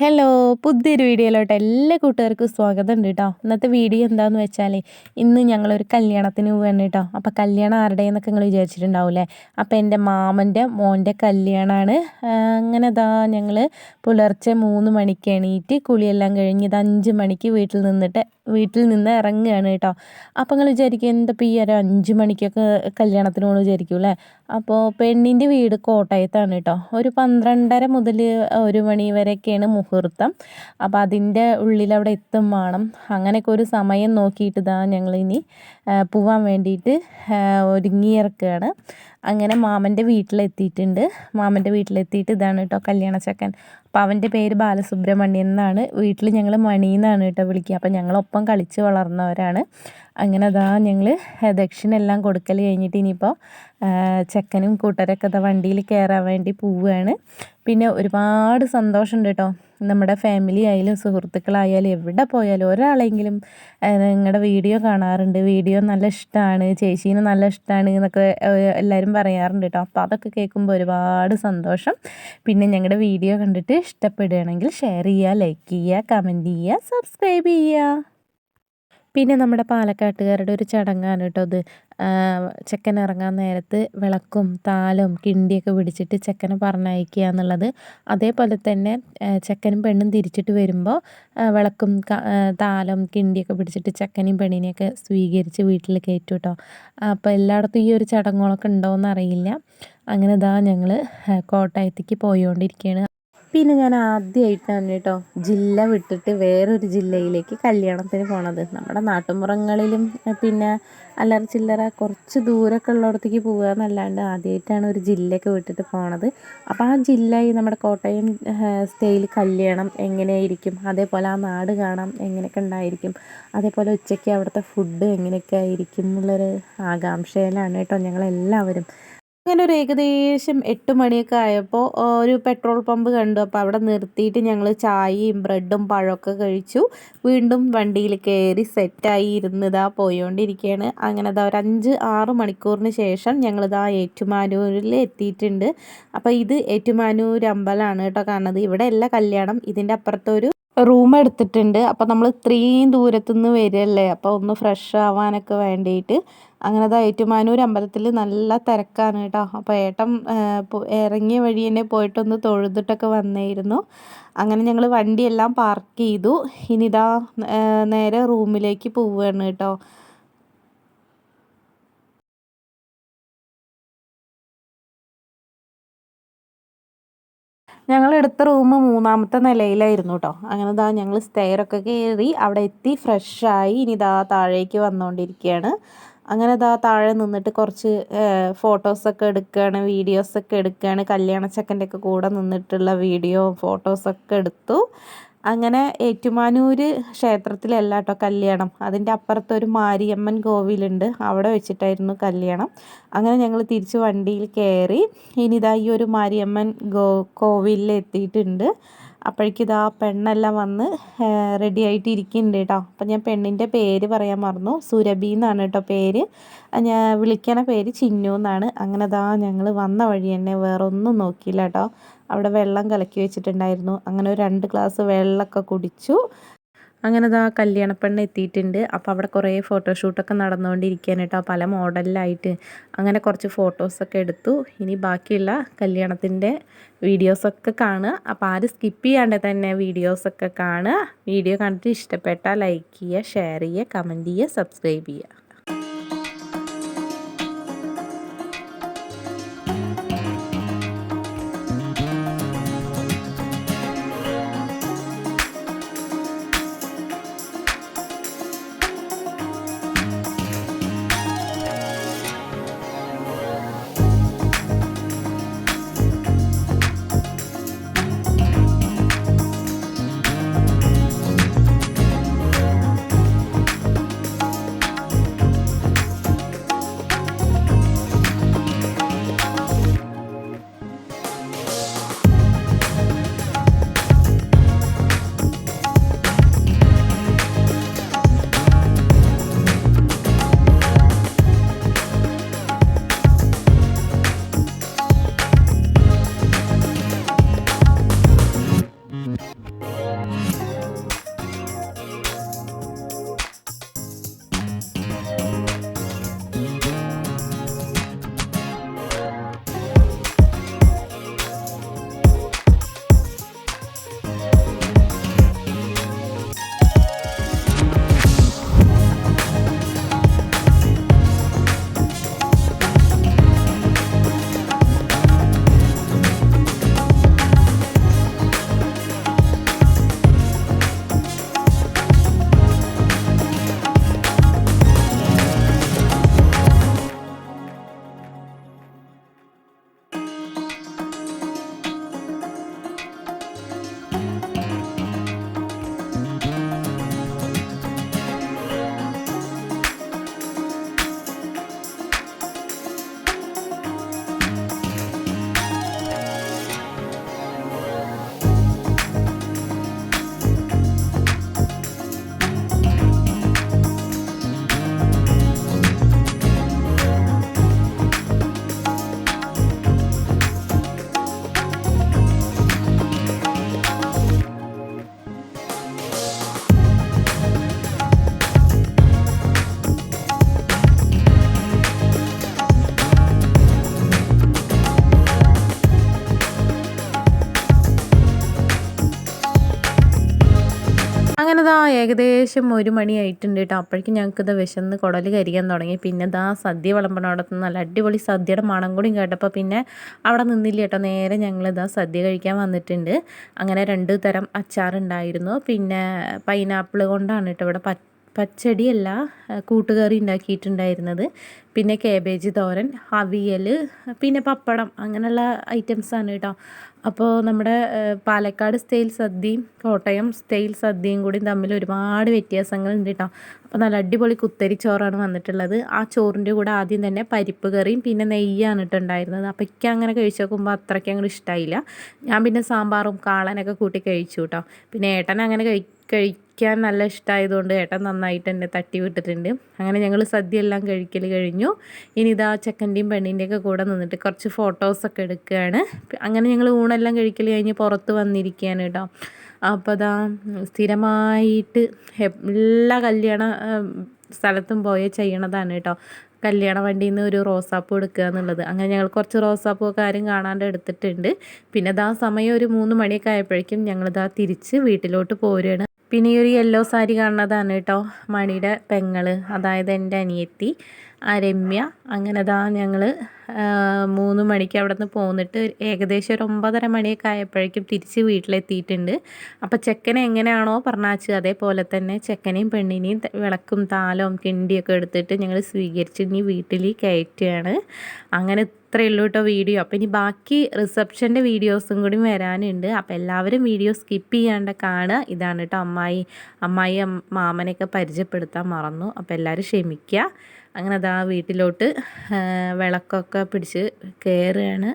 Hello! പുതിയൊരു വീഡിയോയിലോട്ട് എല്ലാ കൂട്ടുകാർക്കും സ്വാഗതം ഉണ്ട് കേട്ടോ. ഇന്നത്തെ വീഡിയോ എന്താണെന്ന് വെച്ചാൽ ഇന്ന് ഞങ്ങളൊരു കല്യാണത്തിന് പോവുകയാണ് കേട്ടോ. അപ്പോൾ കല്യാണം ആരുടെയെന്നൊക്കെ നിങ്ങൾ വിചാരിച്ചിട്ടുണ്ടാവില്ലേ. അപ്പോൾ എൻ്റെ മാമൻ്റെ മോൻ്റെ കല്യാണമാണ്. അങ്ങനെ ഇതാ ഞങ്ങൾ പുലർച്ചെ 3 മണിക്ക് എണീറ്റ് കുളിയെല്ലാം കഴിഞ്ഞ് ഇത് 5 മണിക്ക് വീട്ടിൽ നിന്ന് ഇറങ്ങുകയാണ് കേട്ടോ. അപ്പോൾ നിങ്ങൾ വിചാരിക്കും എന്തപ്പോൾ ഈ ഒരു 5 മണിക്കൊക്കെ കല്യാണത്തിന് പോകണമെന്ന് വിചാരിക്കും അല്ലേ. അപ്പോൾ പെണ്ണിൻ്റെ വീട് കോട്ടയത്താണ് കേട്ടോ. ഒരു 12:30 മുതൽ 1 മണി വരെയൊക്കെയാണ് മുഹൂർത്തം. അപ്പോൾ അതിൻ്റെ ഉള്ളിൽ അവിടെ എത്തും വേണം. അങ്ങനെയൊക്കെ ഒരു സമയം നോക്കിയിട്ട് ഇതാ ഞങ്ങളിനി പോവാൻ വേണ്ടിയിട്ട് ഒരുങ്ങിയിറക്കുകയാണ്. അങ്ങനെ മാമൻ്റെ വീട്ടിലെത്തിയിട്ടുണ്ട്. മാമൻ്റെ വീട്ടിലെത്തിയിട്ട് ഇതാണ് കേട്ടോ കല്യാണ ചെക്കൻ. അപ്പോൾ അവൻ്റെ പേര് ബാലസുബ്രഹ്മണ്യൻ എന്നാണ്. വീട്ടിൽ ഞങ്ങൾ മണി എന്നാണ് കേട്ടോ വിളിക്കുക. അപ്പോൾ ഞങ്ങളൊപ്പം കളിച്ച് വളർന്നവരാണ്. അങ്ങനെ അതാ ഞങ്ങൾ ദക്ഷിണ എല്ലാം കൊടുക്കൽ കഴിഞ്ഞിട്ട് ഇനിയിപ്പോൾ ചെക്കനും കൂട്ടരൊക്കെ അതാ വണ്ടിയിൽ കയറാൻ വേണ്ടി പോവുകയാണ്. പിന്നെ ഒരുപാട് സന്തോഷമുണ്ട് കേട്ടോ. നമ്മുടെ ഫാമിലി ആയാലും സുഹൃത്തുക്കളായാലും എവിടെ പോയാലും ഒരാളെങ്കിലും നിങ്ങളുടെ വീഡിയോ കാണാറുണ്ട്, വീഡിയോ നല്ല ഇഷ്ടമാണ്, ചേച്ചീനെ നല്ല ഇഷ്ടമാണ് എന്നൊക്കെ എല്ലാവരും പറയാറുണ്ട് കേട്ടോ. അപ്പോൾ അതൊക്കെ കേൾക്കുമ്പോൾ ഒരുപാട് സന്തോഷം. പിന്നെ ഞങ്ങളുടെ വീഡിയോ കണ്ടിട്ട് ഇഷ്ടപ്പെടുകയാണെങ്കിൽ ഷെയർ ചെയ്യുക, ലൈക്ക് ചെയ്യുക, കമൻറ്റ് ചെയ്യുക, സബ്സ്ക്രൈബ് ചെയ്യുക. പിന്നെ നമ്മുടെ പാലക്കാട്ടുകാരുടെ ഒരു ചടങ്ങാണ് കേട്ടോ ഇത്. ചെക്കൻ ഇറങ്ങാൻ നേരത്ത് വിളക്കും താലവും കിണ്ടിയൊക്കെ പിടിച്ചിട്ട് ചെക്കനെ പറഞ്ഞയക്കുക എന്നുള്ളത്. അതേപോലെ തന്നെ ചെക്കനും പെണ്ണും തിരിച്ചിട്ട് വരുമ്പോൾ വിളക്കും താലം കിണ്ടിയൊക്കെ പിടിച്ചിട്ട് ചെക്കനെയും പെണ്ണിനെയൊക്കെ സ്വീകരിച്ച് വീട്ടിൽ കയറ്റും കേട്ടോ. അപ്പോൾ എല്ലായിടത്തും ഈ ഒരു ചടങ്ങുകളൊക്കെ ഉണ്ടോയെന്ന് അറിയില്ല. അങ്ങനെ ഇതാ ഞങ്ങൾ കോട്ടയത്തേക്ക് പോയിക്കൊണ്ടിരിക്കുകയാണ്. പിന്നെ ഞാൻ ആദ്യമായിട്ടാണ് കേട്ടോ ജില്ല വിട്ടിട്ട് വേറൊരു ജില്ലയിലേക്ക് കല്യാണത്തിന് പോണത്. നമ്മുടെ നാട്ടുമ്പുറങ്ങളിലും പിന്നെ അല്ലറ ചില്ലറ കുറച്ച് ദൂരമൊക്കെ ഉള്ളിടത്തേക്ക് പോകുക എന്നല്ലാണ്ട് ആദ്യമായിട്ടാണ് ഒരു ജില്ലയൊക്കെ വിട്ടിട്ട് പോണത്. അപ്പോൾ ആ ജില്ല ഈ നമ്മുടെ കോട്ടയം സ്റ്റൈൽ കല്യാണം എങ്ങനെയായിരിക്കും, അതേപോലെ ആ നാട് കാണാം എങ്ങനെയൊക്കെ ഉണ്ടായിരിക്കും, അതേപോലെ ഉച്ചയ്ക്ക് അവിടുത്തെ ഫുഡ് എങ്ങനെയൊക്കെ ആയിരിക്കും എന്നുള്ളൊരു ആകാംക്ഷയിലാണ് കേട്ടോ ഞങ്ങളെല്ലാവരും. അങ്ങനെ ഒരു ഏകദേശം 8 മണിയൊക്കെ ആയപ്പോൾ ഒരു പെട്രോൾ പമ്പ് കണ്ടു. അപ്പോൾ അവിടെ നിർത്തിയിട്ട് ഞങ്ങൾ ചായയും ബ്രെഡും പഴമൊക്കെ കഴിച്ചു. വീണ്ടും വണ്ടിയിൽ കയറി സെറ്റായി ഇരുന്നിതാ പോയോണ്ടിരിക്കുകയാണ്. അങ്ങനെ ഇതാ ഒരു 5-6 മണിക്കൂറിന് ശേഷം ഞങ്ങളിതാ ഏറ്റുമാനൂരിൽ എത്തിയിട്ടുണ്ട്. അപ്പോൾ ഇത് ഏറ്റുമാനൂർ അമ്പലമാണ് കേട്ടോ കാണുന്നത്. ഇവിടെ അല്ല കല്യാണം, ഇതിൻ്റെ അപ്പുറത്തൊരു റൂം എടുത്തിട്ടുണ്ട്. അപ്പോൾ നമ്മൾ ഇത്രയും ദൂരത്തുനിന്ന് വരികയല്ലേ, അപ്പോൾ ഒന്ന് ഫ്രഷ് ആവാനൊക്കെ വേണ്ടിയിട്ട് അങ്ങനെ ദാ ഏറ്റുമാനൂർ അമ്പലത്തിൽ നല്ല തിരക്കാണ് കേട്ടോ. അപ്പോൾ ഏട്ടൻ ഇറങ്ങിയ വഴി തന്നെ പോയിട്ടൊന്ന് തൊഴുതിട്ടൊക്കെ വന്നായിരുന്നു. അങ്ങനെ ഞങ്ങൾ വണ്ടിയെല്ലാം പാർക്ക് ചെയ്തു. ഇനി ഇതാ നേരെ റൂമിലേക്ക് പോവുകയാണ് കേട്ടോ. ഞങ്ങളെടുത്ത റൂം 3ാമത്തെ നിലയിലായിരുന്നു കേട്ടോ. അങ്ങനെ ഇതാ ഞങ്ങൾ സ്റ്റെയറൊക്കെ കയറി അവിടെ എത്തി ഫ്രഷായി. ഇനി ഇതാ താഴേക്ക് വന്നുകൊണ്ടിരിക്കുകയാണ്. അങ്ങനെ ഇതാ താഴെ നിന്നിട്ട് കുറച്ച് ഫോട്ടോസൊക്കെ എടുക്കുകയാണ്, വീഡിയോസൊക്കെ എടുക്കുകയാണ്. കല്യാണ ചെക്കൻ്റെ ഒക്കെ കൂടെ നിന്നിട്ടുള്ള വീഡിയോ ഫോട്ടോസൊക്കെ എടുത്തു. അങ്ങനെ ഏറ്റുമാനൂർ ക്ഷേത്രത്തിലല്ല കേട്ടോ കല്യാണം, അതിൻ്റെ അപ്പുറത്തൊരു മാരിയമ്മൻ കോവിലുണ്ട്, അവിടെ വെച്ചിട്ടായിരുന്നു കല്യാണം. അങ്ങനെ ഞങ്ങൾ തിരിച്ച് വണ്ടിയിൽ കയറി. ഇനി ഇതാ ഈ ഒരു മാരിയമ്മൻ കോവിലിൽ എത്തിയിട്ടുണ്ട്. അപ്പോഴേക്കും ഇതാ പെണ്ണെല്ലാം വന്ന് റെഡി ആയിട്ട് ഇരിക്കുന്നുണ്ട് കേട്ടോ. അപ്പം ഞാൻ പെണ്ണിൻ്റെ പേര് പറയാൻ മറന്നു, സുരഭി എന്നാണ് കേട്ടോ പേര്. ഞാൻ വിളിക്കണ പേര് ചിന്നു എന്നാണ്. അങ്ങനെ ഇതാ ഞങ്ങൾ വന്ന വഴി തന്നെ വേറെ ഒന്നും നോക്കിയില്ല കേട്ടോ. അവിടെ വെള്ളം കലക്കി വെച്ചിട്ടുണ്ടായിരുന്നു. അങ്ങനെ ഒരു 2 ഗ്ലാസ് വെള്ളമൊക്കെ കുടിച്ചു. അങ്ങനെ ഇതാ കല്യാണപ്പെണ്ണ് എത്തിയിട്ടുണ്ട്. അപ്പോൾ അവിടെ കുറേ ഫോട്ടോഷൂട്ടൊക്കെ നടന്നുകൊണ്ടിരിക്കുകയാണ് കേട്ടോ, പല മോഡലിലായിട്ട്. അങ്ങനെ കുറച്ച് ഫോട്ടോസൊക്കെ എടുത്തു. ഇനി ബാക്കിയുള്ള കല്യാണത്തിൻ്റെ വീഡിയോസൊക്കെ കാണുക. അപ്പോൾ ആരും സ്കിപ്പ് ചെയ്യാണ്ട് തന്നെ വീഡിയോസൊക്കെ കാണുക. വീഡിയോ കണ്ടിട്ട് ഇഷ്ടപ്പെട്ടാൽ ലൈക്ക് ചെയ്യുക, ഷെയർ ചെയ്യുക, കമൻറ്റ് ചെയ്യുക, സബ്സ്ക്രൈബ് ചെയ്യുക. അങ്ങനെ ദാ ഏകദേശം 1 മണിയായിട്ടുണ്ട് കേട്ടോ. അപ്പോഴേക്കും ഞങ്ങൾക്ക് ഇത് വിശന്ന് കുടൽ കരിയാൻ തുടങ്ങി. പിന്നെ ദാ സദ്യ വിളമ്പണോടത്ത് നല്ല അടിപൊളി സദ്യയുടെ മണം കൂടി കേട്ടപ്പോൾ പിന്നെ അവിടെ നിന്നില്ല കേട്ടോ. നേരെ ഞങ്ങൾ ഇതാ സദ്യ കഴിക്കാൻ വന്നിട്ടുണ്ട്. അങ്ങനെ 2 തരം അച്ചാറുണ്ടായിരുന്നു. പിന്നെ പൈനാപ്പിൾ കൊണ്ടാണ് കേട്ടോ ഇവിടെ പച്ചടിയല്ല കൂട്ടുകറി ഉണ്ടാക്കിയിട്ടുണ്ടായിരുന്നത്. പിന്നെ കേബേജ് തോരൻ, അവിയൽ, പിന്നെ പപ്പടം, അങ്ങനെയുള്ള ഐറ്റംസാണ് കേട്ടോ. അപ്പോൾ നമ്മുടെ പാലക്കാട് സ്റ്റൈൽ സദ്യയും കോട്ടയം സ്റ്റൈൽ സദ്യയും കൂടി തമ്മിൽ ഒരുപാട് വ്യത്യാസങ്ങളുണ്ട് കേട്ടോ. അപ്പോൾ നല്ല അടിപൊളി കുത്തരി ചോറാണ് വന്നിട്ടുള്ളത്. ആ ചോറിൻ്റെ കൂടെ ആദ്യം തന്നെ പരിപ്പ് കറിയും പിന്നെ നെയ്യാണ് ഇട്ടുണ്ടായിരുന്നത്. അപ്പോൾ എനിക്ക് അങ്ങനെ കഴിച്ച് നോക്കുമ്പോൾ അത്രയ്ക്ക് അങ്ങോട്ട് ഇഷ്ടമായില്ല. ഞാൻ പിന്നെ സാമ്പാറും കാളനൊക്കെ കൂട്ടി കഴിച്ചു കേട്ടോ. പിന്നെ ഏട്ടൻ അങ്ങനെ കഴിക്കാൻ നല്ല ഇഷ്ടമായതുകൊണ്ട് ഏട്ടൻ നന്നായിട്ട് എന്നെ തട്ടി വിട്ടിട്ടുണ്ട്. അങ്ങനെ ഞങ്ങൾ സദ്യ എല്ലാം കഴിക്കൽ കഴിഞ്ഞു. ഇനി ഇതാ ചെക്കൻ്റെയും പെണ്ണിൻ്റെയൊക്കെ കൂടെ നിന്നിട്ട് കുറച്ച് ഫോട്ടോസൊക്കെ എടുക്കുകയാണ്. അങ്ങനെ ഞങ്ങൾ ഊണെല്ലാം കഴിക്കൽ കഴിഞ്ഞ് പുറത്ത് വന്നിരിക്കുകയാണ് കേട്ടോ. അപ്പോൾ അതാ സ്ഥിരമായിട്ട് എല്ലാ കല്യാണ സ്ഥലത്തും പോയി ചെയ്യണതാണ് കേട്ടോ. കല്യാണ വണ്ടിയിൽ നിന്ന് ഒരു റോസാപ്പൂ എടുക്കുക എന്നുള്ളത്. അങ്ങനെ ഞങ്ങൾ കുറച്ച് റോസാപ്പൂ ഒക്കെ ആരും കാണാണ്ട് എടുത്തിട്ടുണ്ട്. പിന്നെ ഇതാ സമയം ഒരു 3 മണിയൊക്കെ ആയപ്പോഴേക്കും ഞങ്ങളിതാ തിരിച്ച് വീട്ടിലോട്ട് പോരുകയാണ്. പിന്നെ ഈ ഒരു യെല്ലോ സാരി കാണുന്നതാണ് കേട്ടോ മണിയുടെ പെങ്ങള്, അതായത് എൻ്റെ അനിയത്തി രമ്യ. അങ്ങനെ ദാ ഞങ്ങൾ 3 മണിക്ക് അവിടെ നിന്ന് പോന്നിട്ട് ഏകദേശം ഒരു 9:30 മണിയൊക്കെ ആയപ്പോഴേക്കും തിരിച്ച് വീട്ടിലെത്തിയിട്ടുണ്ട്. അപ്പോൾ ചെക്കനെ എങ്ങനെയാണോ പറഞ്ഞാച്ച് അതേപോലെ തന്നെ ചെക്കനെയും പെണ്ണിനെയും വിളക്കും താലവും കിണ്ടിയൊക്കെ എടുത്തിട്ട് ഞങ്ങൾ സ്വീകരിച്ച് ഇനി വീട്ടിൽ കയറ്റുകയാണ്. അങ്ങനെ ഇത്രയേ ഉള്ളൂ കേട്ടോ വീഡിയോ. അപ്പോൾ ഇനി ബാക്കി റിസപ്ഷൻ്റെ വീഡിയോസും കൂടി വരാനുണ്ട്. അപ്പോൾ എല്ലാവരും വീഡിയോ സ്കിപ്പ് ചെയ്യാണ്ട് കാണുക. ഇതാണ് കേട്ടോ അമ്മായി മാമനെയൊക്കെ പരിചയപ്പെടുത്താൻ മറന്നു. അപ്പോൾ എല്ലാവരും ക്ഷമിക്കുക. അങ്ങനെ അതാ വീട്ടിലോട്ട് വിളക്കൊക്കെ പിടിച്ച് കയറുകയാണ്.